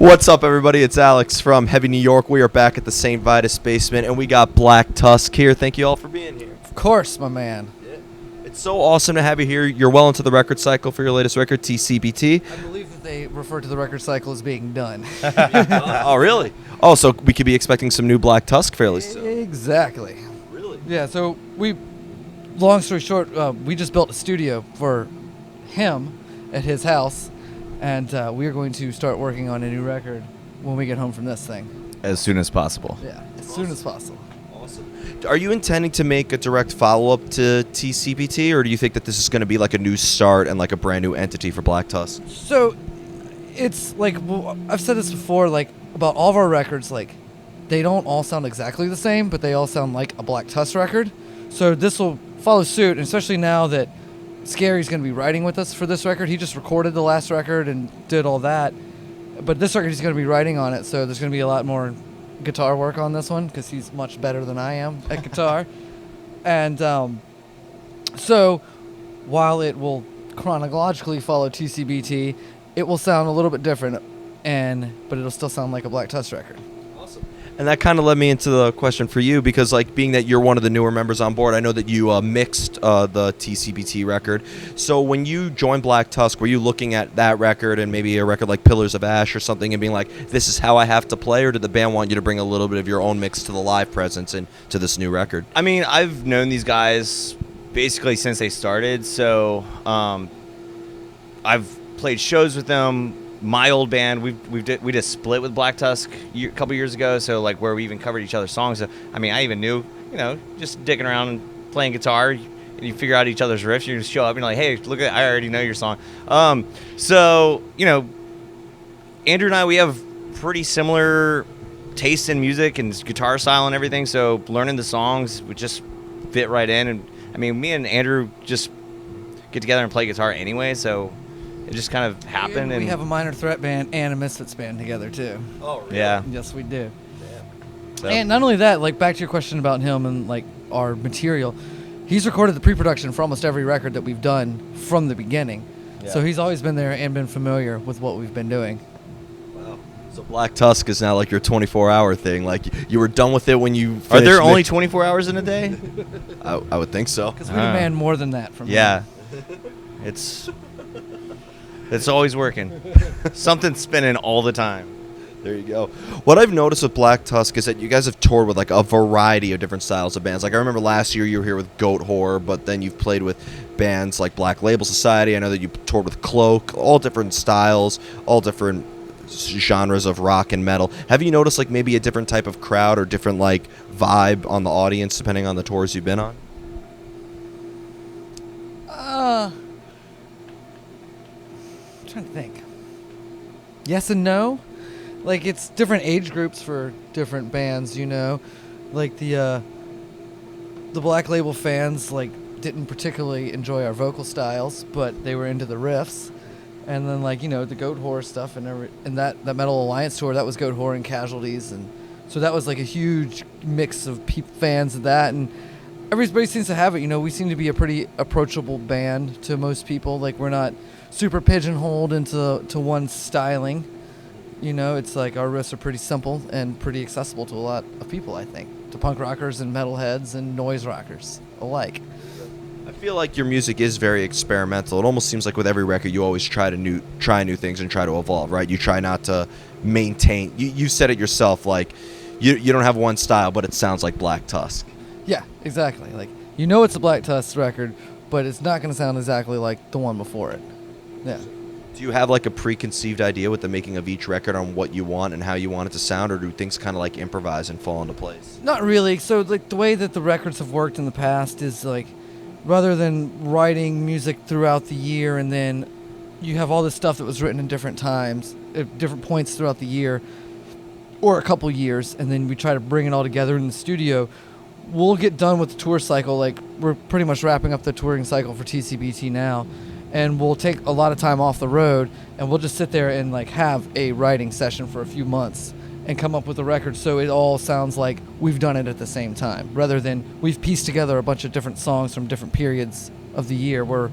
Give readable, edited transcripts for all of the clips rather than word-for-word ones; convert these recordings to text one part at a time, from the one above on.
What's up, everybody? It's Alex from Heavy New York. We are back at the St. Vitus basement, and we got Black Tusk here. Thank you all for being here. Of course, my man. It's so awesome to have you here. You're well into the record cycle for your latest record, TCB T. I believe that they refer to the record cycle as being done. Oh, really? Oh, so we could be expecting some new Black Tusk fairly soon. Exactly. Really? Yeah, so long story short, we just built a studio for him at his house, and we are going to start working on a new record when we get home from this thing. As soon as possible. Yeah, as soon as possible. Awesome. Are you intending to make a direct follow-up to TCB T, or do you think that this is going to be like a new start and like a brand new entity for Black Tusk? So, it's like, I've said this before, like, about all of our records, like, they don't all sound exactly the same, but they all sound like a Black Tusk record. So this will follow suit, and especially now that Scary's going to be writing with us for this record. He just recorded the last record and did all that. But this record he's going to be writing on it, so there's going to be a lot more guitar work on this one because he's much better than I am at guitar. And so while it will chronologically follow TCBT, it will sound a little bit different, but it'll still sound like a Black Tusk record. Awesome. And that kind of led me into the question for you, because like being that you're one of the newer members on board, I know that you mixed the TCBT record. So when you joined Black Tusk, were you looking at that record and maybe a record like Pillars of Ash or something and being like, this is how I have to play, or did the band want you to bring a little bit of your own mix to the live presence and to this new record? I mean, I've known these guys basically since they started, so I've played shows with them. My old band, we did a split with Black Tusk a couple years ago, so like where we even covered each other's songs. So, I mean, I even knew, just dicking around and playing guitar, and you figure out each other's riffs. You just show up and you're like, hey, look at, I already know your song. So Andrew and I, we have pretty similar tastes in music and guitar style and everything. So learning the songs would just fit right in. And I mean, me and Andrew just get together and play guitar anyway, so it just kind of happened. We and have a Minor Threat band and a Misfits band together, too. Oh, really? Yeah. Yes, we do. So. And not only that, like, back to your question about him and, like, our material, he's recorded the pre-production for almost every record that we've done from the beginning. Yeah. So he's always been there and been familiar with what we've been doing. Wow. So Black Tusk is now like your 24-hour thing. Like, you were done with it when you finished. Are there only 24 hours in a day? I would think so. Because we demand more than that from Yeah. him. It's always working. Something's spinning all the time. There you go. What I've noticed with Black Tusk is that you guys have toured with like a variety of different styles of bands. Like I remember last year you were here with Goat Horror, but then you've played with bands like Black Label Society. I know that you toured with Cloak, all different styles, all different genres of rock and metal. Have you noticed like maybe a different type of crowd or different like vibe on the audience depending on the tours you've been on? I'm trying to think. Yes and no. Like, it's different age groups for different bands, Like, the Black Label fans, like, didn't particularly enjoy our vocal styles, but they were into the riffs. And then, like, the Goat Horror stuff and that Metal Alliance tour, that was Goat Horror and Casualties. And so that was, like, a huge mix of fans of that. And everybody seems to have it. We seem to be a pretty approachable band to most people. Like, we're not super pigeonholed into one styling. It's like our riffs are pretty simple and pretty accessible to a lot of people, I think. To punk rockers and metalheads and noise rockers alike. I feel like your music is very experimental. It almost seems like with every record you always try new things and try to evolve, right? You try not to maintain. You said it yourself, like you don't have one style, but it sounds like Black Tusk. Yeah, exactly. Like, it's a Black Tusk record, but it's not going to sound exactly like the one before it. Yeah. Do you have like a preconceived idea with the making of each record on what you want and how you want it to sound, or do things kind of like improvise and fall into place? Not really. So like the way that the records have worked in the past is like, rather than writing music throughout the year and then you have all this stuff that was written in different times, at different points throughout the year, or a couple years, and then we try to bring it all together in the studio, we'll get done with the tour cycle. Like, we're pretty much wrapping up the touring cycle for TCBT now. And we'll take a lot of time off the road, and we'll just sit there and like have a writing session for a few months and come up with a record so it all sounds like we've done it at the same time, rather than we've pieced together a bunch of different songs from different periods of the year where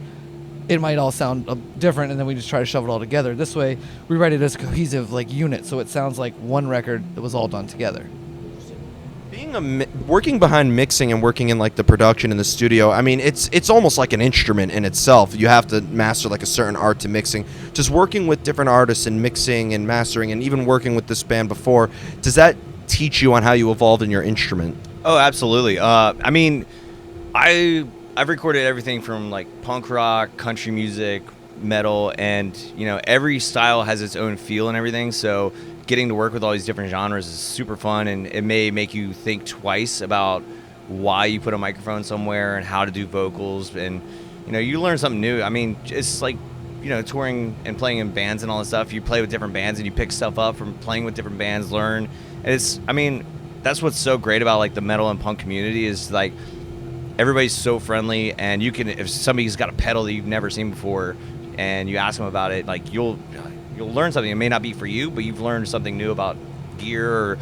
it might all sound different, and then we just try to shove it all together. This way, we write it as a cohesive like unit, so it sounds like one record that was all done together. Being working behind mixing and working in like the production in the studio, I mean, it's almost like an instrument in itself. You have to master like a certain art to mixing. Just working with different artists and mixing and mastering, and even working with this band before, does that teach you on how you evolved in your instrument? Oh, absolutely. I mean, I've recorded everything from like punk rock, country music, metal, and every style has its own feel and everything. So getting to work with all these different genres is super fun, and it may make you think twice about why you put a microphone somewhere and how to do vocals, and you learn something new. I mean, it's like touring and playing in bands and all that stuff. You play with different bands and you pick stuff up from playing with different bands, learn. And that's what's so great about like the metal and punk community is like everybody's so friendly, and if somebody's got a pedal that you've never seen before and you ask them about it, like you'll learn something. It may not be for you, but you've learned something new about gear or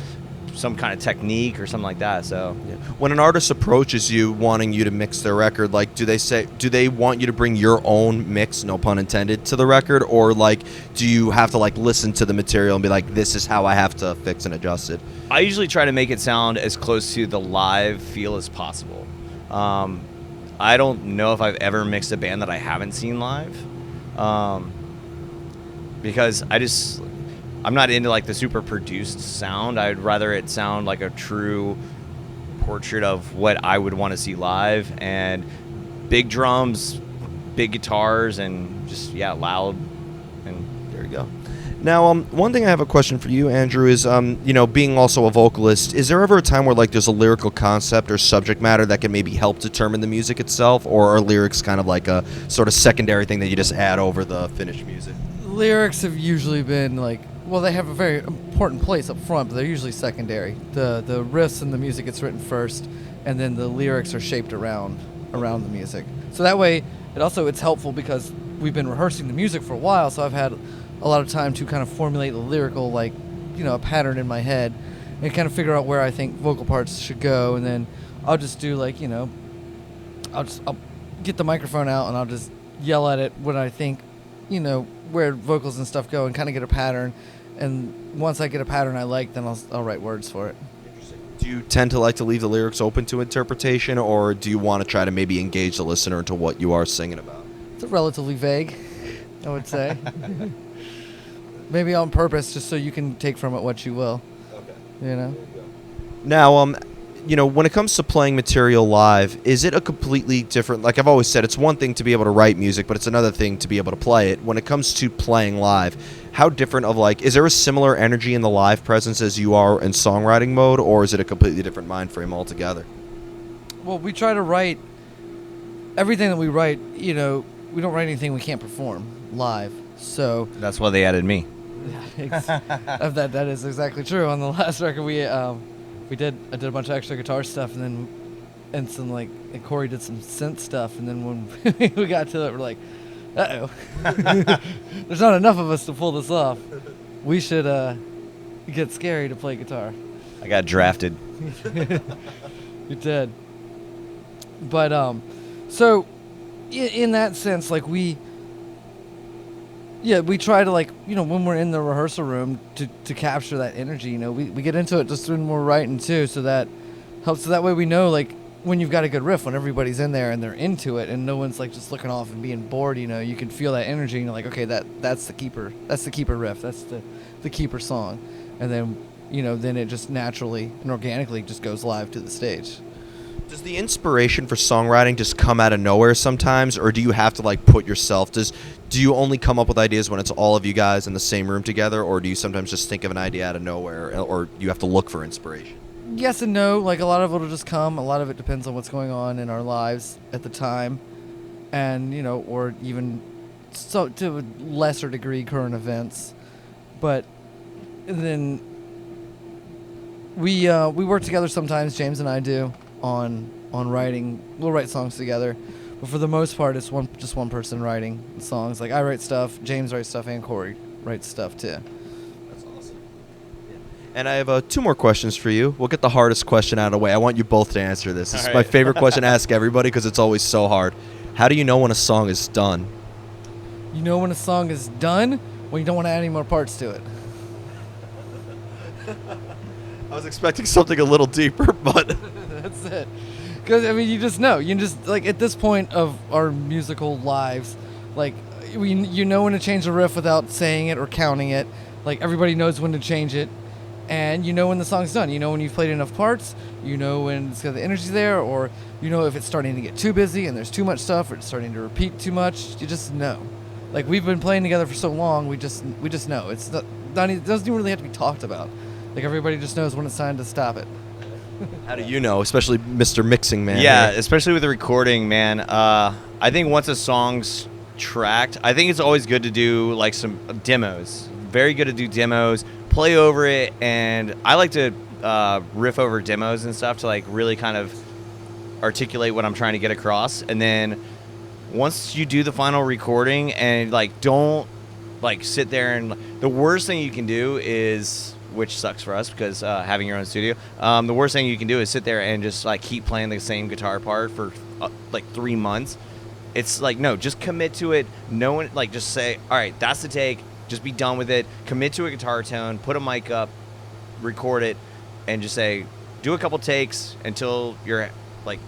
some kind of technique or something like that. So when an artist approaches you wanting you to mix their record, like do they want you to bring your own mix, no pun intended, to the record, or like do you have to like listen to the material and be like, this is how I have to fix and adjust it? I usually try to make it sound as close to the live feel as possible. I don't know if I've ever mixed a band that I haven't seen live. Because I'm not into like the super produced sound. I'd rather it sound like a true portrait of what I would want to see live, and big drums, big guitars, and just loud. And there you go. Now, one thing I have a question for you, Andrew, is being also a vocalist, is there ever a time where like there's a lyrical concept or subject matter that can maybe help determine the music itself, or are lyrics kind of like a sort of secondary thing that you just add over the finished music? Lyrics have usually been like, well, they have a very important place up front, but they're usually secondary. The riffs and the music gets written first, and then the lyrics are shaped around the music. So that way, it's helpful because we've been rehearsing the music for a while, so I've had a lot of time to kind of formulate the lyrical, like, a pattern in my head and kind of figure out where I think vocal parts should go, and then I'll just do like, I'll get the microphone out and I'll just yell at it when I think, where vocals and stuff go, and kind of get a pattern. And once I get a pattern I like, then I'll write words for it. Do you tend to like to leave the lyrics open to interpretation, or do you want to try to maybe engage the listener into what you are singing about? It's relatively vague, I would say. Maybe on purpose, just so you can take from it what you will. Okay. Now, when it comes to playing material live, is it a completely different, like I've always said, it's one thing to be able to write music, but it's another thing to be able to play it. When it comes to playing live, how different of like, is there a similar energy in the live presence as you are in songwriting mode, or is it a completely different mind frame altogether? Well, we try to write everything that we write, we don't write anything we can't perform live. So that's why they added me. That is exactly true. On the last record, I did a bunch of extra guitar stuff, and some and Corey did some synth stuff, and then when we got to it, we're like, uh-oh, there's not enough of us to pull this off. We should get scary to play guitar. I got drafted. You did. But so in that sense, like we try to when we're in the rehearsal room to capture that energy. We get into it just when we're writing too, so that helps. So that way we know when you've got a good riff, when everybody's in there and they're into it, and no one's just looking off and being bored. You can feel that energy. And you're like, okay, that's the keeper. That's the keeper riff. That's the keeper song, and then then it just naturally and organically just goes live to the stage. Does the inspiration for songwriting just come out of nowhere sometimes, or do you have to put yourself? Do you only come up with ideas when it's all of you guys in the same room together, or do you sometimes just think of an idea out of nowhere, or you have to look for inspiration? Yes and no. A lot of it will just come. A lot of it depends on what's going on in our lives at the time, and or even so to a lesser degree current events. But then we work together sometimes. James and I do on writing. We'll write songs together, but for the most part, it's just one person writing songs. I write stuff, James writes stuff, and Corey writes stuff too. That's awesome. Yeah. And I have 2 more questions for you. We'll get the hardest question out of the way. I want you both to answer this. This is my favorite question to ask everybody because it's always so hard. How do you know when a song is done? You know when a song is done when you don't want to add any more parts to it. I was expecting something a little deeper, but That's it. Because, I mean, you just know. You just, like, at this point of our musical lives, like, you know when to change the riff without saying it or counting it. Like, everybody knows when to change it. And you know when the song's done. You know when you've played enough parts. You know when it's got the energy there. Or you know if it's starting to get too busy and there's too much stuff or it's starting to repeat too much. You just know. Like, we've been playing together for so long, we just know. It's not it doesn't even really have to be talked about. Like, everybody just knows when it's time to stop it. how do you know, especially Mr. Mixing Man? Yeah, here? especially with the recording, man. I think once a song's tracked, I think it's always good to do like some demos. Very good to do demos, play over it, and I like to riff over demos and stuff to like really kind of articulate what I'm trying to get across. And then once you do the final recording, and like don't like sit there and the worst thing you can do is, which sucks for us because having your own studio, the worst thing you can do is sit there and just like keep playing the same guitar part for like 3 months. It's like, no, just commit to it. No one, like, just say, all right, that's the take. Just be done with it. Commit to a guitar tone. Put a mic up. Record it, and just say, do a couple takes until you're like,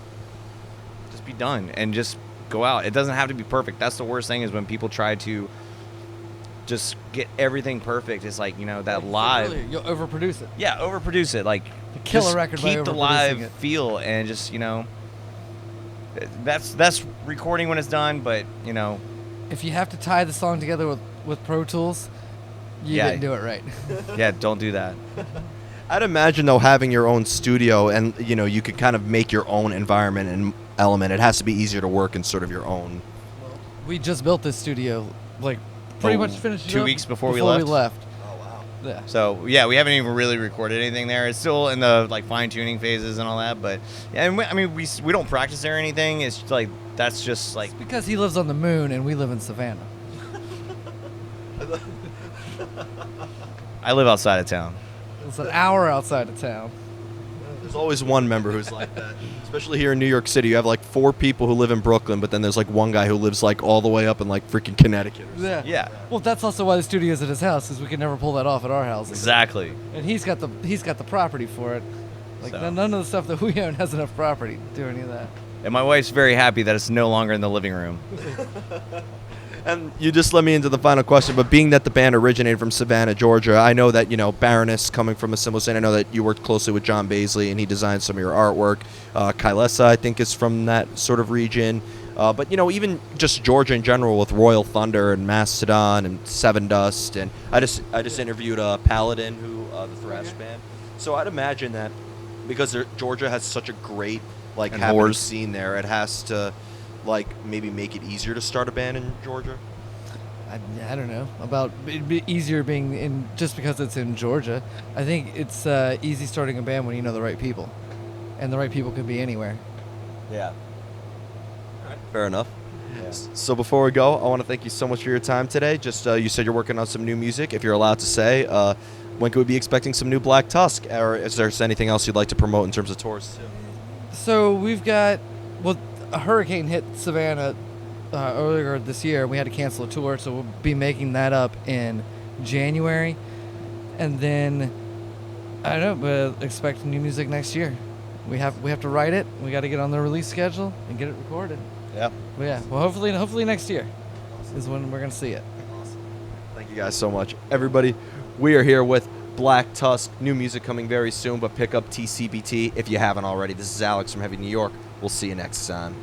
just be done and just go out. It doesn't have to be perfect. That's the worst thing is when people try to just get everything perfect. It's like, you know, that live. You'll overproduce it. Yeah, overproduce it. Like, Kill just a record by keep the overproducing live it. feel, and just, you know, that's recording when it's done. But you know, If you have to tie the song together with Pro Tools, you Yeah. didn't do it right. yeah, don't do that. I'd imagine though having your own studio and you know you could kind of make your own environment and element. It has to be easier to work in sort of your own. We just built this studio, like, pretty Oh, much finished it 2 up weeks before we left? Oh wow. Yeah. So yeah, we haven't even really recorded anything there. It's still in the like fine tuning phases and all that. But yeah, and I mean we don't practice there or anything. It's like that's just like Because he lives on the moon and we live in Savannah. I live outside of town. It's an hour outside of town. There's always one member who's like that. Especially here in New York City, you have like 4 people who live in Brooklyn, but then there's like one guy who lives like all the way up in like freaking Connecticut. Or something. Yeah, Well, that's also why the studio's at his house, is we can never pull that off at our house. exactly. And he's got the property for it. Like, So. none of the stuff that we own has enough property to do any of that. And my wife's very happy that it's no longer in the living room. And you just let me into the final question, but being that the band originated from Savannah, Georgia, I know that, you know, Baroness coming from a similar scene. I know that you worked closely with John Baisley and he designed some of your artwork. Kylesa, I think, is from that sort of region. But, you know, even just Georgia in general with Royal Thunder and Mastodon and Seven Dust. And I just interviewed Paladin, who the thrash band. So I'd imagine that because Georgia has such a great, like, And happening whores. scene there, it has to, like, maybe make it easier to start a band in Georgia. I don't know about it'd be easier being in just because it's in Georgia. I think it's easy starting a band when you know the right people, and the right people could be anywhere. Yeah. Fair enough. Yeah. So before we go, I want to thank you so much for your time today. Just you said you're working on some new music. If you're allowed to say, when could we be expecting some new Black Tusk? Or is there anything else you'd like to promote in terms of tours? So we've got, well, a hurricane hit Savannah earlier this year. We had to cancel a tour, so we'll be making that up in January, and then I don't know, but expect new music next year. We have to write it. We got to get on the release schedule and get it recorded. Yeah. But yeah, well, hopefully next year is when we're gonna see it. Thank you guys so much. Everybody, we are here with Black Tusk. New music coming very soon, but pick up TCB T if you haven't already. This is Alex from Heavy New York. We'll see you next time.